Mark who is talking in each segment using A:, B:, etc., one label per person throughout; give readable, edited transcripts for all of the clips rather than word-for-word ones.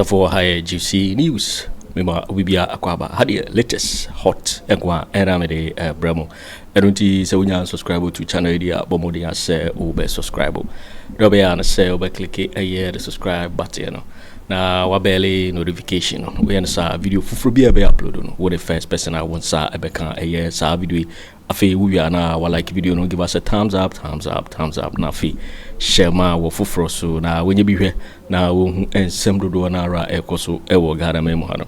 A: for high juicy news. Mema Wibia Akwaba had the latest hot equa eramede bremo. Erunti se unya subscribe to channel dia bomodia se ube subscribe. Robea na se ube click the subscribe button. Na wabele notification. We answer video for be upload no. What the first person I want sa ebeka sa video. Afi we are na wa like video no give us a thumbs up na fi share ma wo fufro so na when you be here na wo ensem dodo na ra ekoso ewo gada memo hano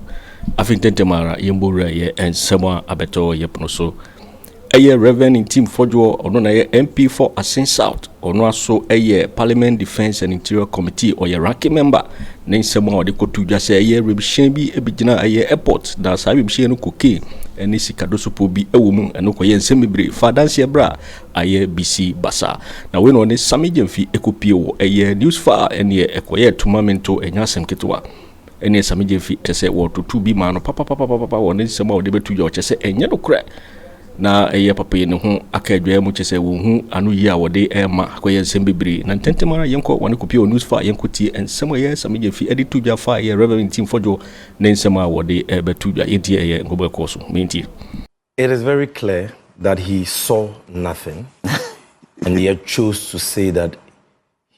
A: afi tentemara yembura ye ensem abeto yepno so Reverend Ntim Fordjour ono na MP for Asin South ono aso Parliament Defense and Interior Committee or ranking member na nsem a de kotu dwa se rebishen bi ebigina airport da sa rebishen no koke eni sikadoso po bi ewo mu eno koye nsem bebre fadanse bra BC basa na we no ne Sammy Gyamfi ekopie wo news far eni ekoye tumamento enyasem ketwa eni Sammy Gyamfi tese wo to bi ma no papa wo ne nsem a de betu dwa che se enye no kra na papa ne ho akadwa mu chese wo hu anu yi a wode ma akoye nsem bebre na ntentemara yenko wane kopie news fa yenko tie ensem Sammy Gyamfi editu dwa fa Reverend Ntim Fordjour ne nsem a wode betu dwa yentie ngobo koso menti.
B: It is very clear that he saw nothing and he had chose to say that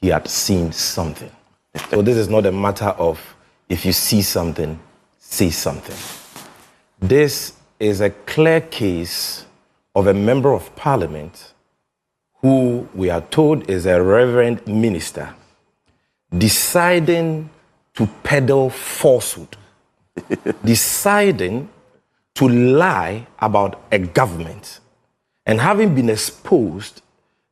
B: he had seen something. So this is not a matter of if you see something, say something. This is a clear case of a member of parliament who we are told is a reverend minister deciding to peddle falsehood, deciding to lie about a government, and having been exposed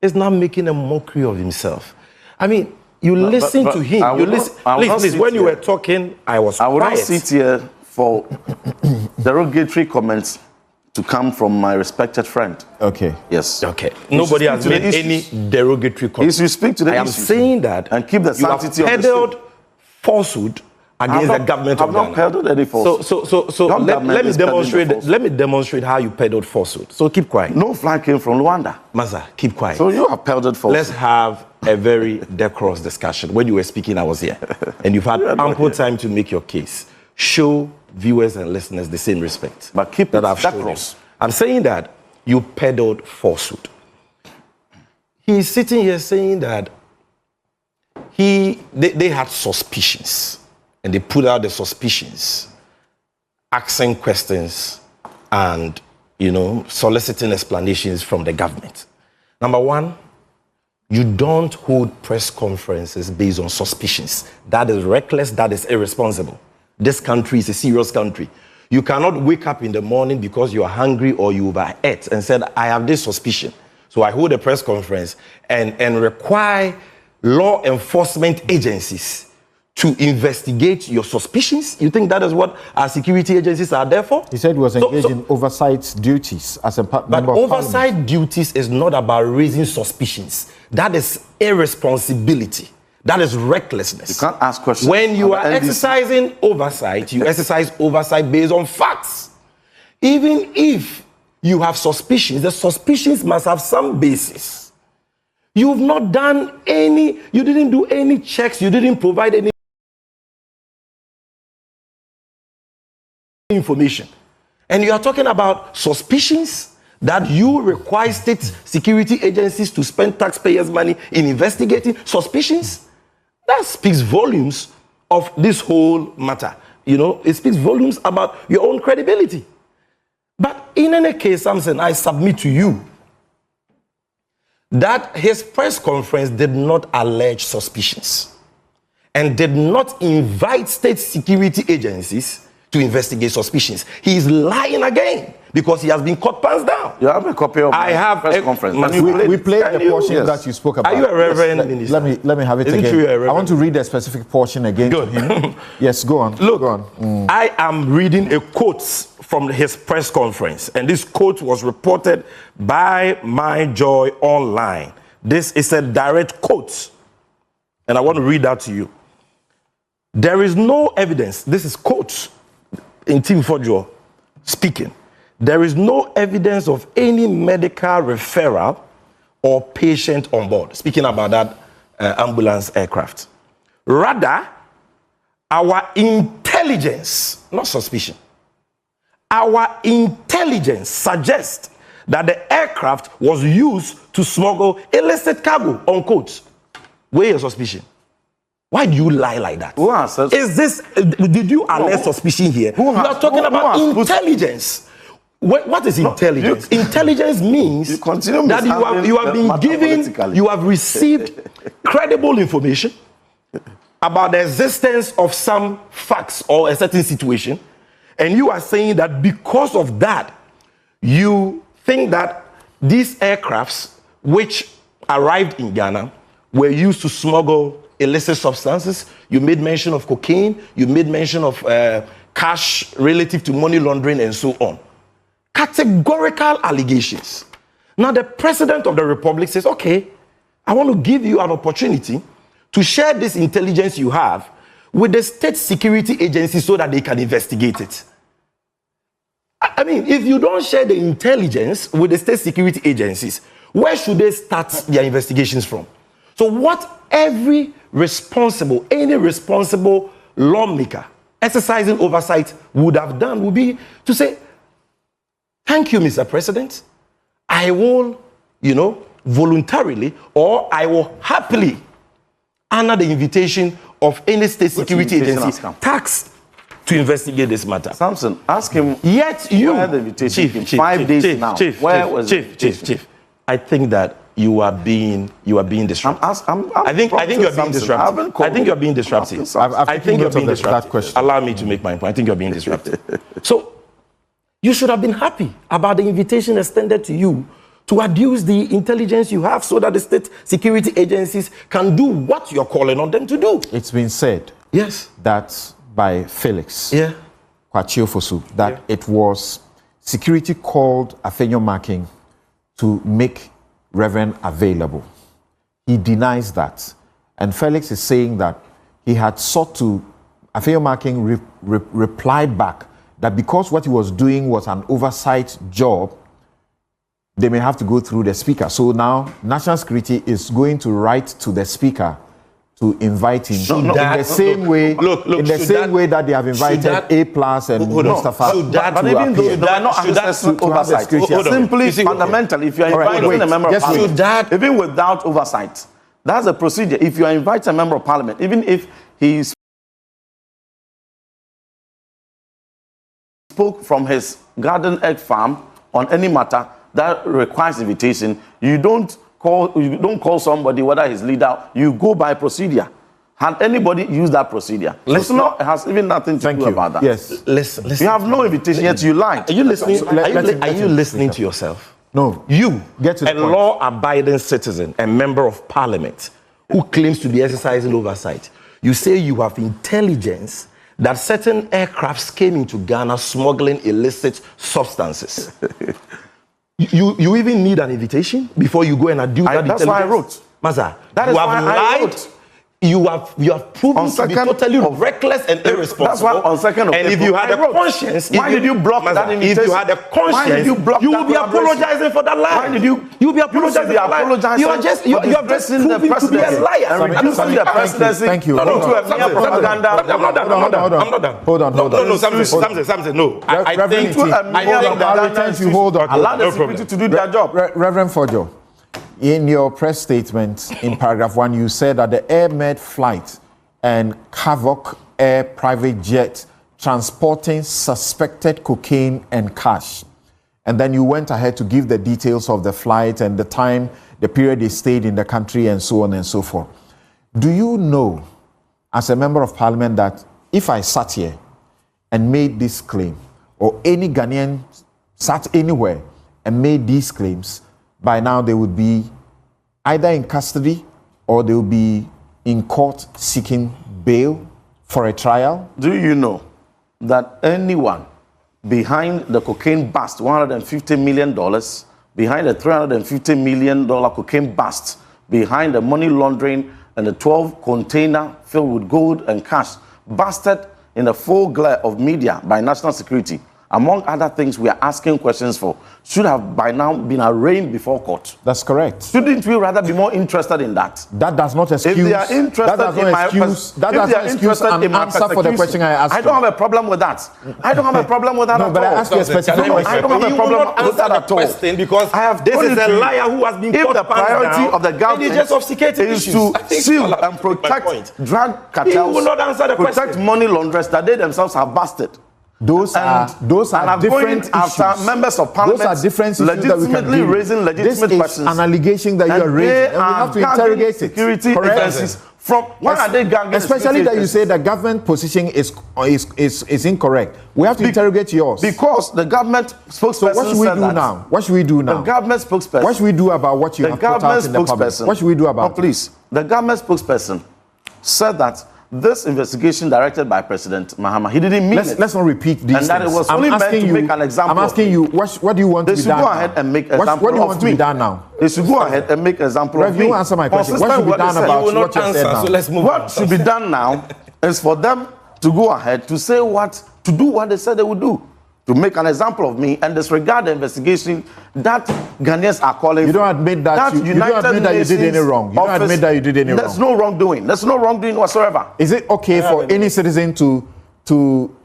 B: is now making a mockery of himself. I mean, you listen to him. You listen. Please, when you were talking, I was quiet.
C: I will not sit here for derogatory comments to come from my respected friend.
B: Okay.
C: Yes.
B: Okay. Nobody has made any derogatory comments.
C: You speak to the
B: I am saying that
C: and keep the sanctity of the
B: peddled falsehood against the government of Ghana.
C: I've not peddled any falsehood.
B: So let me demonstrate how you peddled falsehood. So keep quiet.
C: No flag came from Rwanda.
B: Maza, keep quiet.
C: So you have peddled falsehood.
B: Let's have a very decorous discussion. When you were speaking, I was here. And you've had ample time to make your case. Show viewers and listeners the same respect.
C: But keep
B: that I've shown. I'm saying that you peddled falsehood. He's sitting here saying that they had suspicions. And they put out the suspicions, asking questions and, soliciting explanations from the government. Number one, you don't hold press conferences based on suspicions. That is reckless, that is irresponsible. This country is a serious country. You cannot wake up in the morning because you are hungry or you overate and said, I have this suspicion. So I hold a press conference and require law enforcement agencies to investigate your suspicions. You think that is what our security agencies are there for?
D: He said he was engaged in oversight duties as a member of
B: But oversight duties is not about raising suspicions. That is irresponsibility. That is recklessness.
C: You can't ask questions.
B: When you are exercising oversight, you exercise oversight based on facts. Even if you have suspicions, the suspicions must have some basis. You've not done any, you didn't do any checks, you didn't provide any information. And you are talking about suspicions that you require state security agencies to spend taxpayers' money in investigating suspicions. That speaks volumes of this whole matter. It speaks volumes about your own credibility. But in any case, Samson, I submit to you that his press conference did not allege suspicions and did not invite state security agencies to investigate suspicions. He is lying again because he has been caught pants down.
C: You have a copy of the press conference.
D: We played the portion that you spoke about.
B: Are you a reverend minister?
D: Let me have it again. I want to read a specific portion again to him. Yes, go on.
B: Look,
D: go on.
B: I am reading a quote from his press conference, and this quote was reported by My Joy Online. This is a direct quote, and I want to read that to you. There is no evidence. This is quote Ntim Fordjour speaking. There is no evidence of any medical referral or patient on board. Speaking about that ambulance aircraft. Rather, our intelligence, not suspicion, our intelligence suggests that the aircraft was used to smuggle illicit cargo, unquote. Where is suspicion? Why do you lie like that? Is this, did you allege suspicion here? You are talking about intelligence. What is intelligence? Intelligence means that you have been given, you have received credible information about the existence of some facts or a certain situation, and you are saying that because of that, you think that these aircrafts which arrived in Ghana were used to smuggle illicit substances. You made mention of cocaine, you made mention of cash relative to money laundering and so on. Categorical allegations. Now the President of the Republic says, okay, I want to give you an opportunity to share this intelligence you have with the state security agencies so that they can investigate it. I mean, if you don't share the intelligence with the state security agencies, where should they start their investigations from? So what any responsible lawmaker exercising oversight would have done would be to say, thank you, Mr. President. I will, voluntarily, or I will happily honor the invitation of any state security agency tasked to investigate this matter.
C: Samson, ask him.
B: Yet you,
C: where the invitation came 5 days now.
B: Chief, I think that you are being disrupted. I think you're being disrupted. I think you're being disrupted. I think you're being disrupted. Allow me to make my point. I think you're being disrupted. So you should have been happy about the invitation extended to you to adduce the intelligence you have so that the state security agencies can do what you're calling on them to do.
D: It's been said that by Felix Kwaku that it was security called Afenyo Markin to make Reverend available. He denies that. And Felix is saying that he had sought to, Afenyo Markin replied back that because what he was doing was an oversight job, they may have to go through the speaker. So now National Security is going to write to the speaker to invite him in the same way that they have invited A+ and Mustafa.
C: But even though they are not accessing oversight, simply fundamentally, if you are inviting a member of parliament, even without oversight, that's a procedure. If you are inviting a member of parliament, even if he spoke from his garden egg farm on any matter that requires invitation, you don't call somebody, whether he's leader, you go by procedure. Had anybody used that procedure? It has even nothing to do about that.
B: Yes. Listen.
C: You have no invitation, yet you lied.
B: Are you listening? Are you listening to yourself?
D: No.
B: You, a law-abiding citizen, a member of parliament, who claims to be exercising oversight, you say you have intelligence that certain aircrafts came into Ghana smuggling illicit substances. You even need an invitation before you go and adduce that intelligence?
C: That's why I wrote.
B: Maza, you have lied. You have proven to be totally reckless and irresponsible.
C: That's why on 2nd of April,
B: and if you had a conscience,
C: why did you block that invitation?
B: If you had a conscience, you will be apologizing for that lie.
C: Why did you?
B: You'll be apologizing for that lie. You are just proven to be a liar.
C: And reducing the presidency.
D: Thank you.
C: Into a mere propaganda.
B: I'm not done. Hold on. No, something. No. I think
D: you hold on.
C: Allow the security to do their job.
D: Reverend Fordjour, in your press statement in paragraph 1, you said that the Air Med flight and Havoc Air private jet transporting suspected cocaine and cash. And then you went ahead to give the details of the flight and the time, the period they stayed in the country and so on and so forth. Do you know, as a member of parliament, that if I sat here and made this claim, or any Ghanaian sat anywhere and made these claims, by now they would be either in custody or they would be in court seeking bail for a trial?
C: Do you know that anyone behind the cocaine bust, $150 million, behind the $350 million cocaine bust, behind the money laundering and the 12 container filled with gold and cash, busted in the full glare of media by national security, among other things we are asking questions for, should have by now been arraigned before court.
D: That's correct.
C: Shouldn't we rather be more interested in that?
D: That does not excuse.
C: If they are interested in my
D: answer for the question I asked.
C: I don't have a problem with that. I don't have a problem with that at all.
D: But I ask you a specific question.
C: I don't have a problem with that at all.
B: Because
C: I have
B: this is a liar who has been caught.
C: If the priority of the government is to seal and protect drug cartels,
B: will not answer the
C: protect money launderers that they themselves have busted.
D: Those are different issues.
C: After members of parliament,
D: those are different issues
C: legitimately raising legitimate questions.
D: This is an allegation that you are raising, and we have to interrogate
C: security
D: it.
C: agencies. From when are they gagging?
D: Especially that you say the government position is incorrect. We have to interrogate yours.
C: Because the government spokesperson.
D: So what should we do now? What should we do now?
C: The government spokesperson.
D: What should we do about what you have put out in the public? What should we do about it?
C: Please, the government spokesperson said that this investigation directed by President Mahama, he didn't mean it.
D: Let's not repeat these things.
C: And that it was only meant to make an example.
D: I'm asking you, what do you want to be done now?
C: They should go ahead and make example of me.
D: What do you want to be done now?
C: They should go ahead and make example of me.
D: You answer my question. What should be done about what you said now?
B: So let's move on.
C: What should be done now is for them to go ahead to say to do what they said they would do. To make an example of me and disregard the investigation that Ghanaians are calling.
D: You don't admit that you don't admit that you did any wrong. You don't admit that you did any wrong.
C: There's no wrongdoing. There's no wrongdoing whatsoever.
D: Is it okay for any citizen to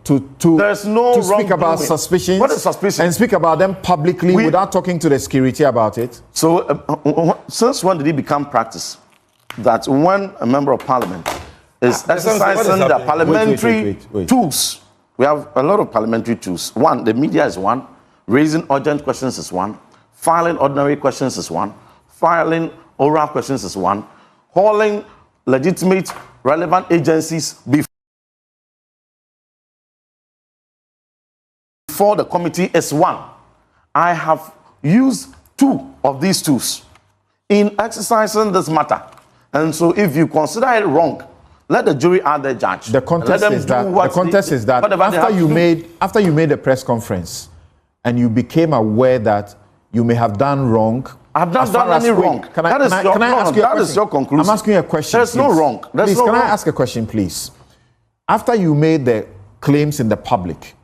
D: speak about suspicions?
C: What is suspicion?
D: And speak about them publicly without talking to the security about it?
C: So since when did it become practice that when a member of parliament is exercising the parliamentary tools? We have a lot of parliamentary tools. One, the media is one. Raising urgent questions is one. Filing ordinary questions is one. Filing oral questions is one. Calling legitimate, relevant agencies before the committee is one. I have used 2 of these tools in exercising this matter. And so if you consider it wrong, let the jury add their judge.
D: The contest is that after you made a press conference and you became aware that you may have done wrong.
C: I've not done any wrong. Can I ask you a question? That is your conclusion.
D: I'm asking you a question.
C: There's no wrong.
D: Please, can I ask a question, please? After you made the claims in the public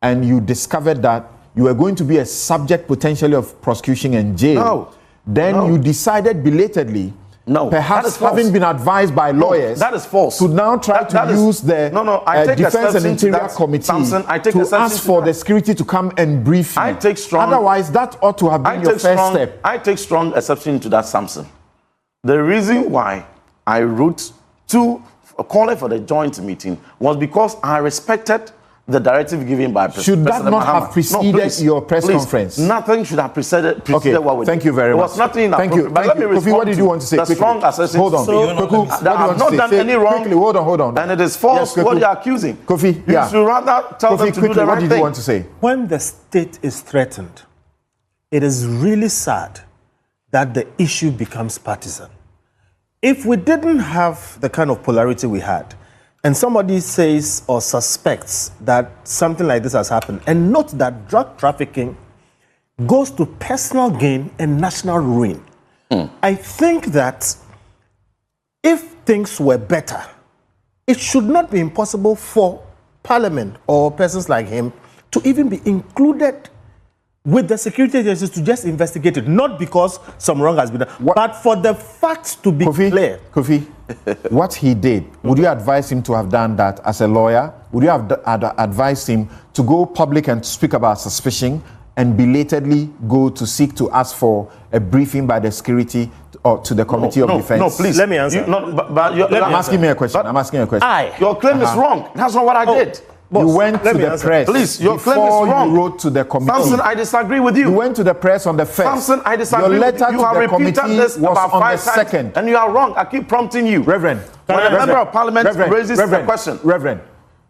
D: and you discovered that you were going to be a subject potentially of prosecution and jail, then you decided belatedly, perhaps having been advised by lawyers,
C: that is false.
D: To now try to use the Defense and Interior Committee to ask for the security to come and brief you. Otherwise, that ought to have been your first step.
C: I take strong exception to that, Samson. The reason why I wrote to calling for the joint meeting was because I respected the directive given by President
D: Should that not
C: Mahama.
D: have preceded your press conference?
C: Nothing should have preceded what we did.
D: Thank you very much.
C: There was nothing in
D: Thank you.
C: But let me respond.
D: What did you want to say?
C: The strong assessment.
D: Hold on.
C: I have not done any wrong.
D: Quickly, hold on.
C: And it is false what you are accusing.
D: Kofi,
C: you should rather tell them to do the right thing.
D: What did you want to say?
E: When the state is threatened, it is really sad that the issue becomes partisan. If we didn't have the kind of polarity we had, and somebody says or suspects that something like this has happened, and note that drug trafficking goes to personal gain and national ruin. I think that if things were better, it should not be impossible for Parliament or persons like him to even be included with the security agencies to just investigate it, not because some wrong has been done, but for the facts to be clear.
D: Kofi, what he did, would you advise him to have done that as a lawyer? Would you have advised him to go public and speak about suspicion and belatedly go to seek to ask for a briefing by the security or to the Committee of Defense?
E: No, please. Let me answer.
D: I'm asking you a question.
C: Your claim is wrong. That's not what I did.
D: Boss, you went to the press.
C: Please, your claim is wrong.
D: You wrote to the committee.
C: Samson, I disagree with you.
D: You went to the press on the 1st.
C: Samson, I disagree
D: with you. Your letter to the committee
C: this
D: was
C: about
D: on the
C: 5
D: 2nd.
C: And you are wrong. I keep prompting you.
D: Reverend.
C: When a member of parliament raises the question.
D: Reverend.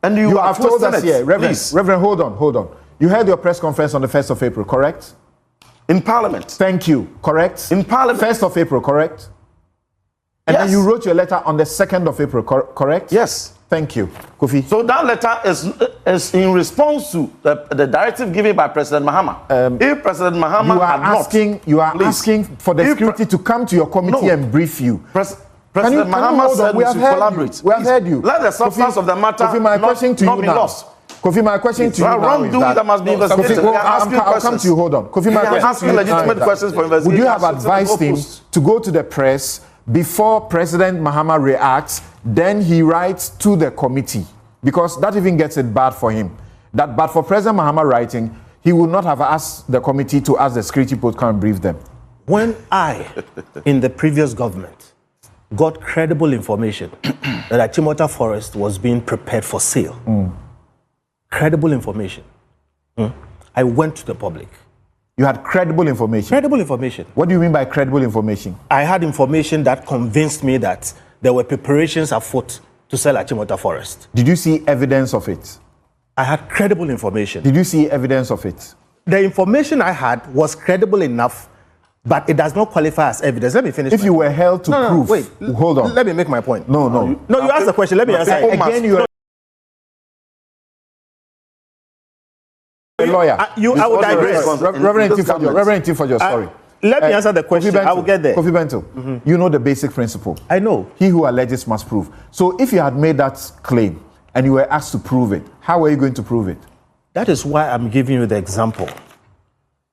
C: And you
D: have told us here. Reverend,
C: please.
D: Reverend, hold on. You had your press conference on the 1st of April, correct?
C: In parliament.
D: Thank you. Correct?
C: In parliament.
D: 1st of April, correct? And then you wrote your letter on the 2nd of April, correct?
C: Yes.
D: Thank you, Kofi.
C: So that letter is in response to the directive given by President Mahama. If President Mahama
D: you are asking for the security to come to your committee and brief you.
C: President Mahama said we should collaborate.
D: We have heard you.
C: Let the substance of the matter
D: Kofi, my question to you
C: not be
D: now.
C: lost.
D: Kofi, my question to you now is
C: that must be investigated.
D: I'll come to you. Hold on. Kofi, my question
C: asking legitimate questions for investigation.
D: Would you have advised him to go to the press before President Mahama reacts, then he writes to the committee? Because that even gets it bad for him. But for President Mahama writing, he would not have asked the committee to ask the security protocol and brief them.
E: When I, in the previous government, got credible information that Achimota Forest was being prepared for sale, credible information, I went to the public.
D: You had credible information?
E: Credible information.
D: What do you mean by credible information?
E: I had information that convinced me that there were preparations afoot to sell Achimota Forest.
D: Did you see evidence of it?
E: I had credible information.
D: Did you see evidence of it?
E: The information I had was credible enough, but it does not qualify as evidence. Let me finish.
D: If you were held to prove...
E: Wait.
D: Hold on.
E: Let me make my point.
D: No,
E: you asked the question. Let me answer it.
D: Again, you are a lawyer.
E: I would digress.
D: Reverend Ntim Fordjour, sorry.
E: Let me answer the question. I will get there.
D: Kofi Bento, you know the basic principle.
E: I know.
D: He who alleges must prove. So if you had made that claim and you were asked to prove it, how were you going to prove it?
E: That is why I'm giving you the example.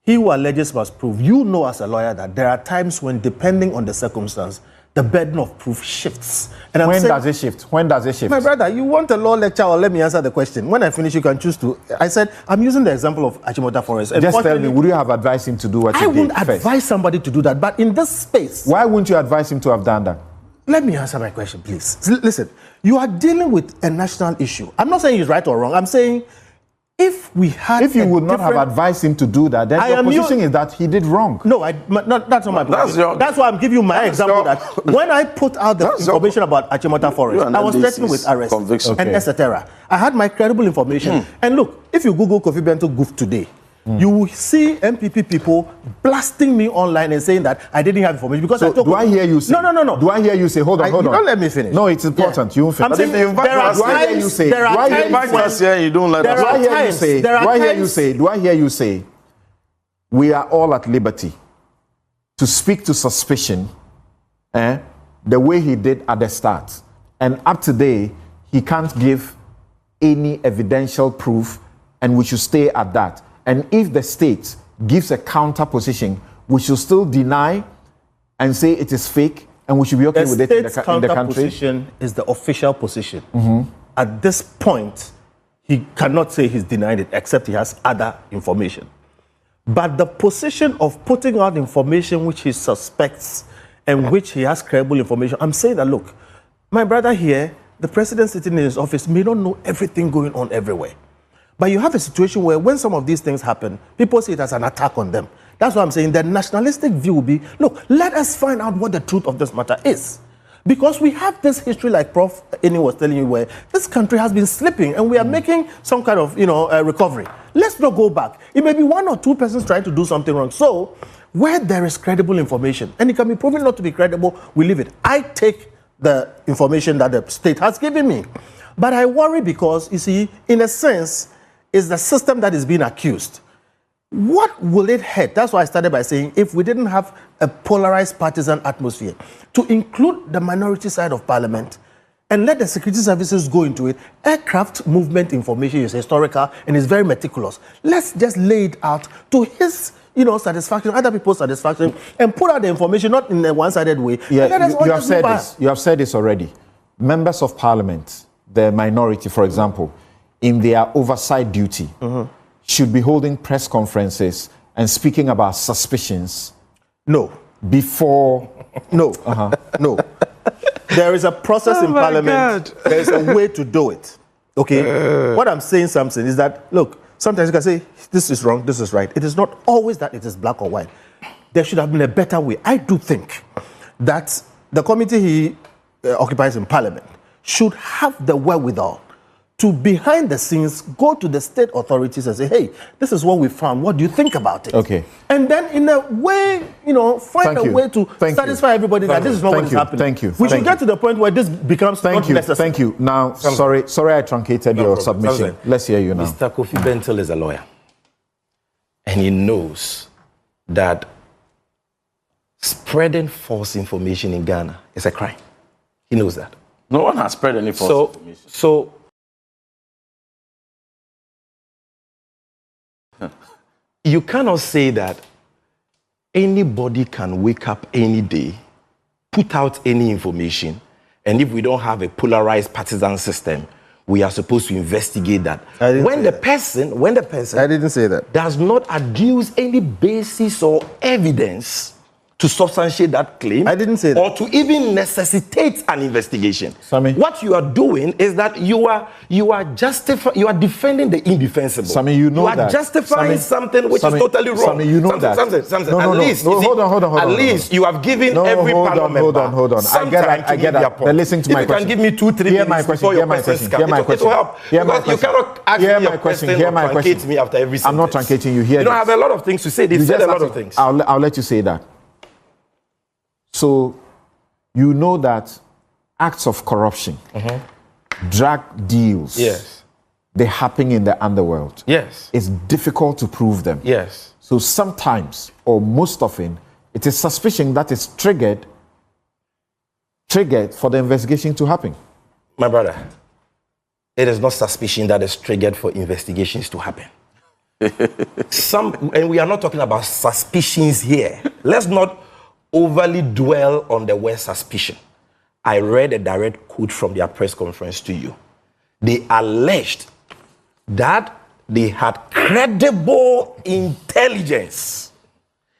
E: He who alleges must prove. You know as a lawyer that there are times when, depending on the circumstance, the burden of proof shifts. And
D: when does it shift? When does it shift?
E: My brother, you want a law lecture or let me answer the question? When I finish, you can choose to. I said, I'm using the example of Achimota Forest.
D: Just tell me, would you have advised him to do what he did?
E: I wouldn't advise somebody to do that, but in this space.
D: Why wouldn't you advise him to have done that?
E: Let me answer my question, please. Listen, you are dealing with a national issue. I'm not saying he's right or wrong. I'm saying if you would not have advised him to do that, then your position is that he did wrong. No, that's not my position. That's why I'm giving you my example that when I put out the information about Achimota Forest, I was threatened with arrest and etc. I had my credible information. And look, if you Google Kofi Bento goof today, you will see MPP people blasting me online and saying that I didn't have information because I told
D: do I hear you say?
E: No.
D: Do I hear you say? Hold on.
E: Don't let me finish.
D: No, it's important. You won't finish.
E: I'm saying there are times. There are times when
C: you don't let us.
D: Do I hear you say? We are all at liberty to speak to suspicion, the way he did at the start, and up to today he can't give any evidential proof, and we should stay at that. And if the state gives a counter position, we should still deny and say it is fake, and we should be okay with it in the country.
E: The counter position is the official position. At this point, he cannot say he's denied it, except he has other information. But the position of putting out information which he suspects and which he has credible information, I'm saying that, look, my brother here, the president sitting in his office may not know everything going on everywhere. But you have a situation where when some of these things happen, people see it as an attack on them. That's why I'm saying the nationalistic view will be, look, let us find out what the truth of this matter is. Because we have this history, like Prof. Eni was telling you, where this country has been slipping and we are making some kind of, recovery. Let's not go back. It may be one or two persons trying to do something wrong. So, where there is credible information, and it can be proven not to be credible, we leave it. I take the information that the state has given me. But I worry because, you see, in a sense, is the system that is being accused. What will it hurt? That's why I started by saying if we didn't have a polarized partisan atmosphere to include the minority side of parliament and let the security services go into it. Aircraft movement information is historical and is very meticulous. Let's just lay it out to his satisfaction, other people's satisfaction, and put out the information not in a one-sided way.
D: Yeah, you have said this. You have said this already. Members of parliament, the minority, for example, in their oversight duty, should be holding press conferences and speaking about suspicions.
E: No.
D: Before.
E: No. No. There is a process in parliament. There is a way to do it. Okay? What I'm saying something is that, look, sometimes you can say, this is wrong, this is right. It is not always that it is black or white. There should have been a better way. I do think that the committee he occupies in parliament should have the wherewithal to behind the scenes go to the state authorities and say, hey, this is what we found. What do you think about it?
D: Okay.
E: And then in a way, find a way to satisfy everybody that this is not what is happening.
D: Thank you.
E: We should get to the point where this becomes not necessary.
D: Thank you. Now, sorry I truncated your submission. Let's hear you now.
B: Mr. Kofi Bento is a lawyer. And he knows that spreading false information in Ghana is a crime. He knows that.
C: No one has spread any false information.
B: So you cannot say that anybody can wake up any day, put out any information, and if we don't have a polarized partisan system, we are supposed to investigate that. When the person
C: I didn't say that.
B: does not adduce any basis or evidence to substantiate that claim,
C: I didn't say that.
B: or to even necessitate an investigation.
D: Sammy.
B: What you are doing is that you are defending the indefensible.
D: Sammy, you know that.
B: You are justifying something which is totally wrong.
D: Sammy, you know that.
B: Hold on. At least you have given every panel member.
D: Hold on. I get that. But listen to my question.
B: If you can give me 2-3 minutes before your questions come, it will help. Because you cannot ask me a question or truncate me after every sentence.
D: I'm not truncating you. Here.
B: You don't have a lot of things to say. They said a lot of things.
D: I'll let you say that. So, you know that acts of corruption, drug deals,
B: yes,
D: they happen in the underworld.
B: Yes.
D: It's difficult to prove them.
B: Yes.
D: So sometimes, or most often, it is suspicion that is triggered for the investigation to happen.
B: My brother, it is not suspicion that is triggered for investigations to happen. And we are not talking about suspicions here. Let's not overly dwell on the word suspicion. I read a direct quote from their press conference to you. They alleged that they had credible intelligence.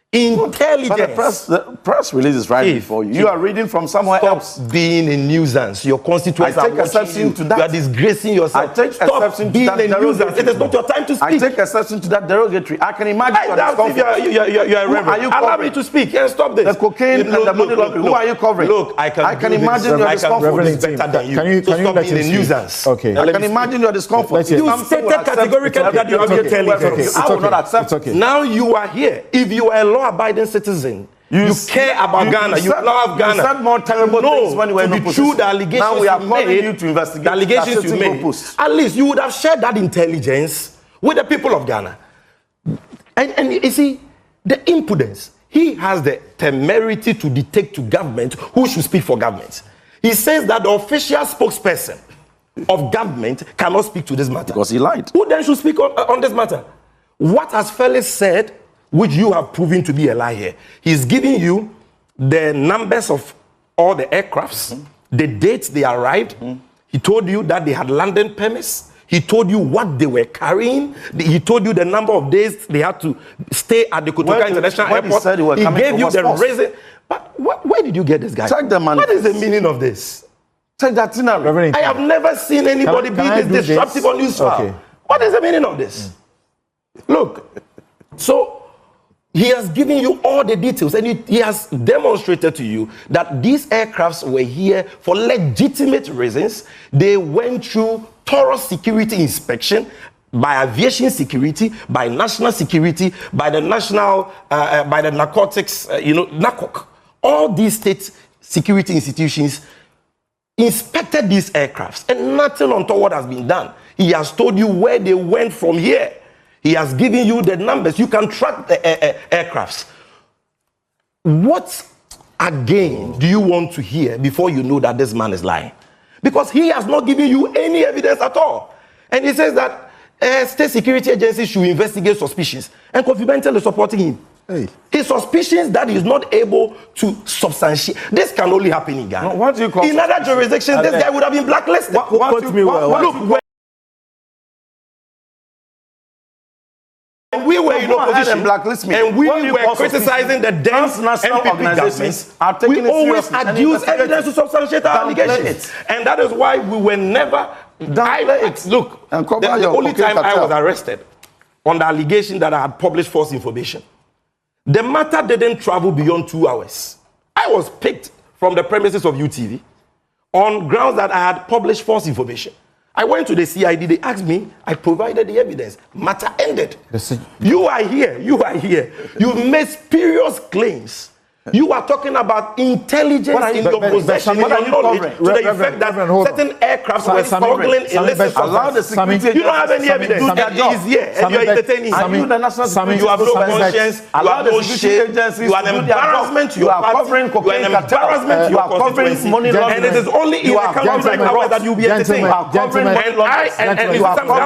C: But the press release is right before you. You are reading from somewhere else.
B: Stop being a nuisance. Your constituents are watching you.
C: To that.
B: You are disgracing yourself.
C: I take exception to that derogatory.
B: It is not your time to speak.
C: I take exception to that derogatory. I can imagine your discomfort.
B: You are reverend. Allow me to speak. Yeah, stop this.
C: The cocaine and the money laundering. Who are you covering?
B: Look, I can imagine your discomfort is better than you.
D: Can you
B: stop
D: let
B: being a nuisance.
D: Okay.
C: I can imagine your discomfort.
B: You stated categorically that you have intelligence.
C: I will not accept.
B: Now you are here. If you are a law-abiding citizen, you care about Ghana. You love Ghana.
C: You said more terrible things when you were in opposition.
B: True, the allegations
C: now we are calling
B: made,
C: you to investigate.
B: The allegations you made. At least you would have shared that intelligence with the people of Ghana. And you see, the impudence. He has the temerity to dictate to government who should speak for government. He says that the official spokesperson of government cannot speak to this matter.
C: Because he lied.
B: Who then should speak on this matter? What has Felix said, which you have proven to be a lie here? He's giving you the numbers of all the aircrafts, the dates they arrived. He told you that they had landing permits. He told you what they were carrying. He told you the number of days they had to stay at the Kotoka International Airport. He gave you the reason. But where did you get this guy?
C: Check the money.
B: What is the meaning of this?
C: Check that thing out.
B: I have never seen anybody be this disruptive on news. Okay. What is the meaning of this? Look, so he has given you all the details, and he has demonstrated to you that these aircrafts were here for legitimate reasons. They went through thorough security inspection by aviation security, by national security, by the national, by the narcotics, NACOC. All these state security institutions inspected these aircrafts, and nothing untoward has been done. He has told you where they went from here. He has given you the numbers. You can track the aircrafts. What again do you want to hear before you know that this man is lying? Because he has not given you any evidence at all. And he says that state security agencies should investigate suspicions. And Mental is supporting him. Hey. His suspicions that he's not able to substantiate. This can only happen in Ghana.
C: What do you call
B: in other jurisdictions, this guy would have been blacklisted. We were in opposition, and we were criticizing the dense
C: national organizations.
B: We always adduce evidence to substantiate our allegations, and that is why we were never. Look, the only time I was arrested on the allegation that I had published false information, the matter didn't travel beyond 2 hours. I was picked from the premises of UTV on grounds that I had published false information. I went to the CID, they asked me, I provided the evidence. Matter ended. You are here. You've made spurious claims. You are talking about intelligence in your possession, in your knowledge, to the effect that certain aircrafts were smuggling illicit substances. You don't have any evidence. He's here, and you're entertaining him. You have no conscience, you have no shame, you are an embarrassment to your party, you are an embarrassment to your constituency, and it is only in the country like ours that you'll be entertained. And I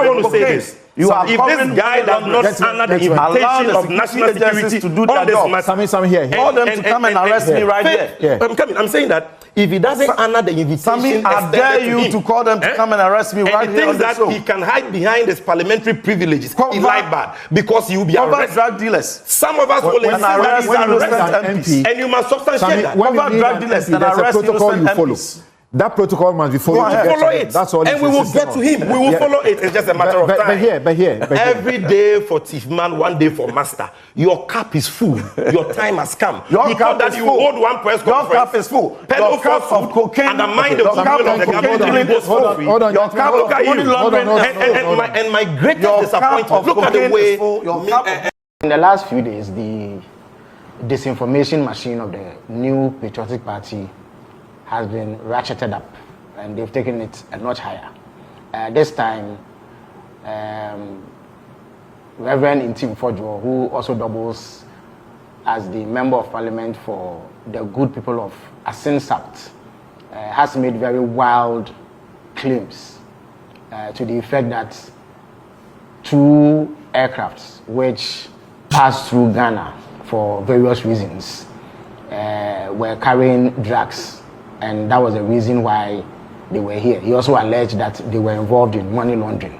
B: want to say this.
C: You are
B: if
C: covering
B: this guy does not honor the invitation of national security
C: to do
B: on
C: their
B: this
C: job.
B: matter,
D: Sammy here.
C: Call them to come and arrest me right here.
B: I'm coming. I'm saying that if he doesn't honor the invitation,
C: Sammy, I dare you to call them to come and arrest me right
B: and
C: here
B: he
C: on
B: thinks
C: the
B: that
C: show.
B: he can hide behind his parliamentary privileges, he lied bad because he will be arrested.
C: Drug dealers.
B: Some of us will insist that he's arrested, and you must substantiate that.
D: When you
C: drug dealers and arrest
D: protocol you follow.
C: MPs.
D: That protocol must be followed.
B: We will follow it.
D: That's all.
B: And we will get to him. We will follow it. It's just a matter of time.
D: But here.
B: Every day for thief man, one day for master. Your cup is full. Your time has come.
C: Your cup
B: that
C: is
B: you
C: full.
B: hold one press
C: Your
B: conference.
C: cup is full.
B: Pedal
C: Your cup of cocaine.
B: And the mind
C: Your
B: of the
C: cup
B: people of the
C: of cocaine
B: government
C: is full.
D: Hold on.
C: Your cup of money laundering
B: and my greatest disappointment. Look at the way.
F: In the last few days, the disinformation machine of the new patriotic party has been ratcheted up, and they've taken it a notch higher. This time, Reverend Ntim Fordjour, who also doubles as the Member of Parliament for the good people of Asin South, has made very wild claims to the effect that 2 aircrafts which passed through Ghana for various reasons were carrying drugs, and that was the reason why they were here. He also alleged that they were involved in money laundering,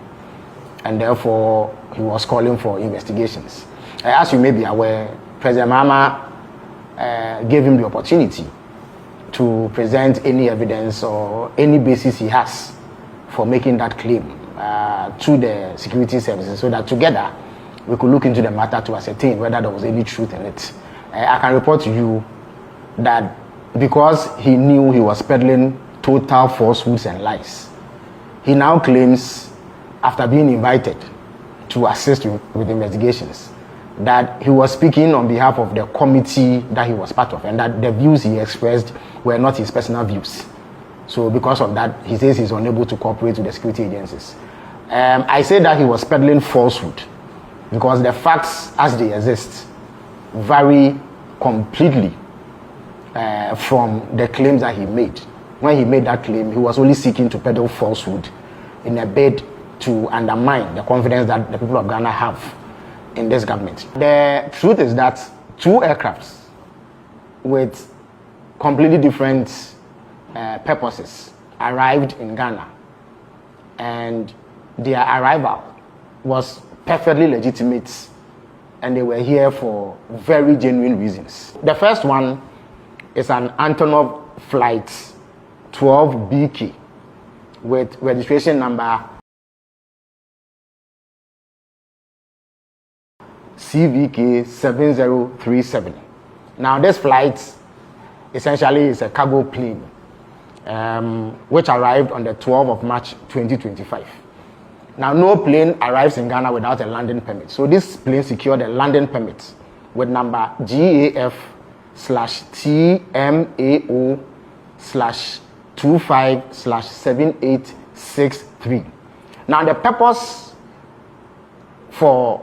F: and therefore he was calling for investigations. As you may be aware, President Mahama gave him the opportunity to present any evidence or any basis he has for making that claim to the security services, so that together we could look into the matter to ascertain whether there was any truth in it. I can report to you that because he knew he was peddling total falsehoods and lies, he now claims, after being invited to assist with investigations, that he was speaking on behalf of the committee that he was part of, and that the views he expressed were not his personal views. So because of that, he says he's unable to cooperate with the security agencies. I say that he was peddling falsehood because the facts as they exist vary completely from the claims that he made. When he made that claim, he was only seeking to peddle falsehood in a bid to undermine the confidence that the people of Ghana have in this government. The truth is that 2 aircrafts with completely different purposes arrived in Ghana, and their arrival was perfectly legitimate, and they were here for very genuine reasons. The first one is an Antonov flight 12BK with registration number CVK 7037. Now this flight essentially is a cargo plane which arrived on the 12th of March 2025. Now no plane arrives in Ghana without a landing permit. So this plane secured a landing permit with number GAF/TMAO/25/7863. Now the purpose for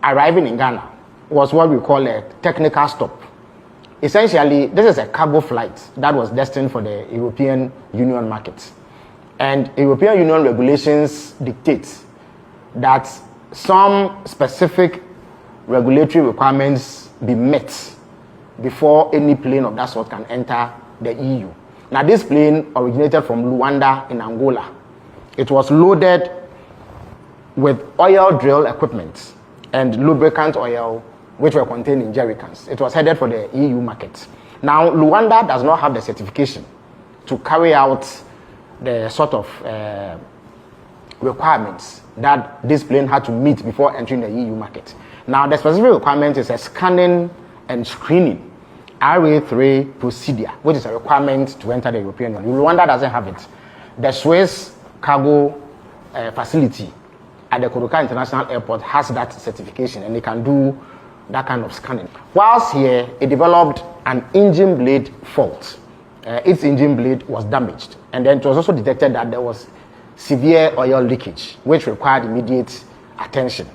F: arriving in Ghana was what we call a technical stop. Essentially, this is a cargo flight that was destined for the European Union market. And European Union regulations dictate that some specific regulatory requirements be met before any plane of that sort can enter the EU. Now, this plane originated from Luanda in Angola. It was loaded with oil drill equipment and lubricant oil, which were contained in jerrycans. It was headed for the EU market. Now, Luanda does not have the certification to carry out the sort of requirements that this plane had to meet before entering the EU market. Now, the specific requirement is a scanning and screening RA3 procedure, which is a requirement to enter the European Union. Luanda doesn't have it. The Swiss cargo facility at the Kojo Kyeremanteng International Airport has that certification, and they can do that kind of scanning. Whilst here, it developed an engine blade fault. Its engine blade was damaged, and then it was also detected that there was severe oil leakage, which required immediate attention.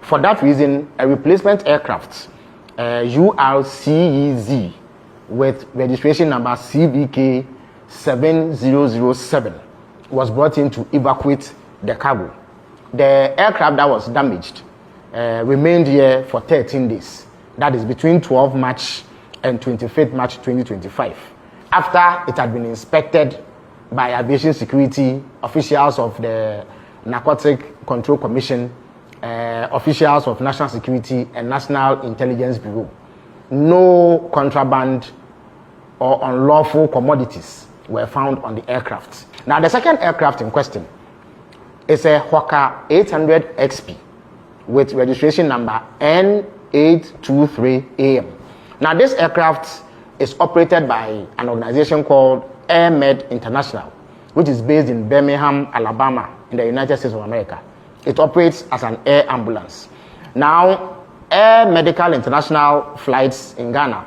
F: For that reason, a replacement aircraft, URCEZ, with registration number CVK 7007, was brought in to evacuate the cargo. the aircraft that was damaged remained here for 13 days. That is between 12 March and 25th March 2025. After it had been inspected by aviation security, officials of the Narcotic Control Commission, officials of National Security and National Intelligence Bureau, no contraband or unlawful commodities were found on the aircraft. Now, the second aircraft in question is a Hawker 800 XP with registration number N823AM. Now, this aircraft is operated by an organization called AirMed International, which is based in Birmingham, Alabama, in the United States of America. It operates as an air ambulance. Now, Air Medical International flights in Ghana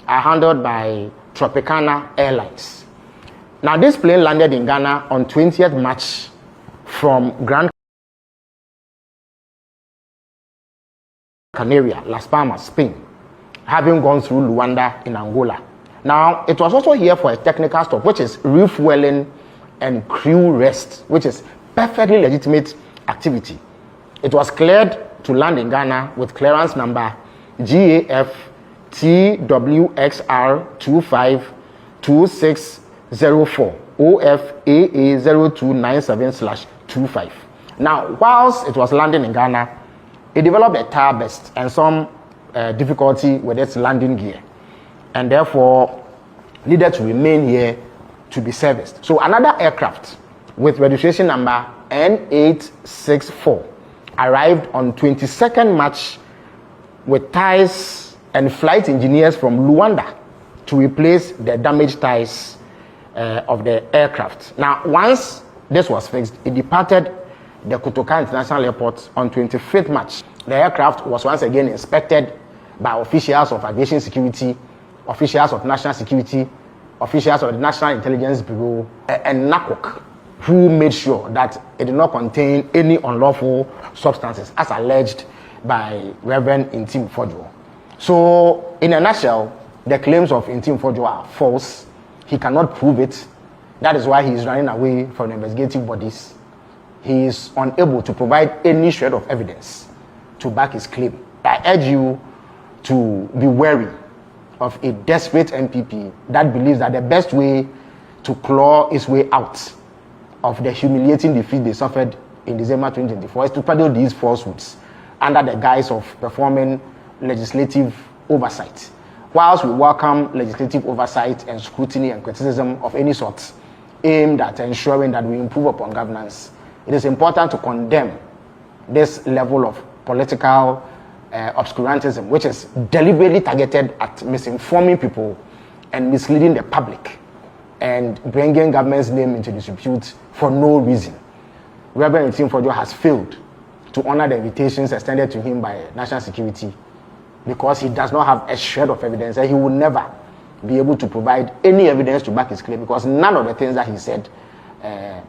F: are handled by Tropicana Airlines. Now, this plane landed in Ghana on 20th March from Gran Canaria, Las Palmas, Spain, having gone through Luanda in Angola. Now, it was also here for a technical stop, which is refueling and crew rest, which is perfectly legitimate activity. It was cleared to land in Ghana with clearance number GAF TWXR252604 OFAA 0297/25. Now, whilst it was landing in Ghana, it developed a tire burst and some difficulty with its landing gear, and therefore needed to remain here to be serviced. So another aircraft with registration number N864 arrived on 22nd March with tires and flight engineers from Luanda to replace the damaged tires of the aircraft. Now, once this was fixed, it departed the Kotoka International Airport on 25th March. The aircraft was once again inspected by officials of aviation security, officials of national security, officials of the National Intelligence Bureau, and NACOC, who made sure that it did not contain any unlawful substances, as alleged by Reverend Ntim Fordjour. So, in a nutshell, the claims of Ntim Fordjour are false. He cannot prove it. That is why he is running away from the investigative bodies. He is unable to provide any shred of evidence to back his claim. I urge you to be wary of a desperate MPP that believes that the best way to claw his way out of the humiliating defeat they suffered in December 2024 is to peddle these falsehoods under the guise of performing legislative oversight. Whilst we welcome legislative oversight and scrutiny and criticism of any sort aimed at ensuring that we improve upon governance, it is important to condemn this level of political obscurantism, which is deliberately targeted at misinforming people and misleading the public and bringing government's name into disrepute for no reason. Reverend Ntim Fordjour has failed to honor the invitations extended to him by national security because he does not have a shred of evidence, and he will never be able to provide any evidence to back his claim because none of the things that he said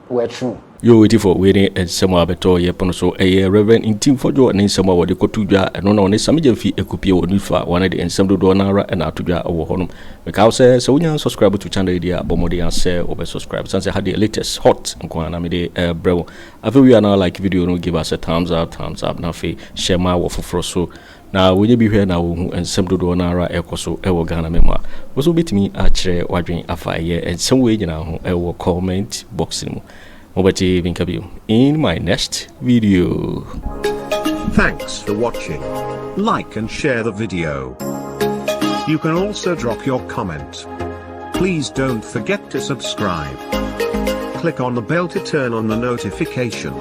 F: were true.
A: You're waiting for waiting and somewhere better. Yep, so a Reverend Ntim Fordjour and somewhere what they go to Ja and on Sammy Gyamfi a copy of Nifa, one of the and some do Donara and Ato our home. Because so when you subscribe to channel idea, Bomodia say over subscribe. Since I had the latest hot and Kwanamide bro. After we are now like video, no give us a thumbs up, now share my waffle froso. Now when you be here now and some do Donara Ekoso, I will Ghana memoir. Was with me otchere wondering afire and some way you know I will comment boxing. In my next video.
G: Thanks for watching. Like and share the video. You can also drop your comment. Please don't forget to subscribe. Click on the bell to turn on the notification.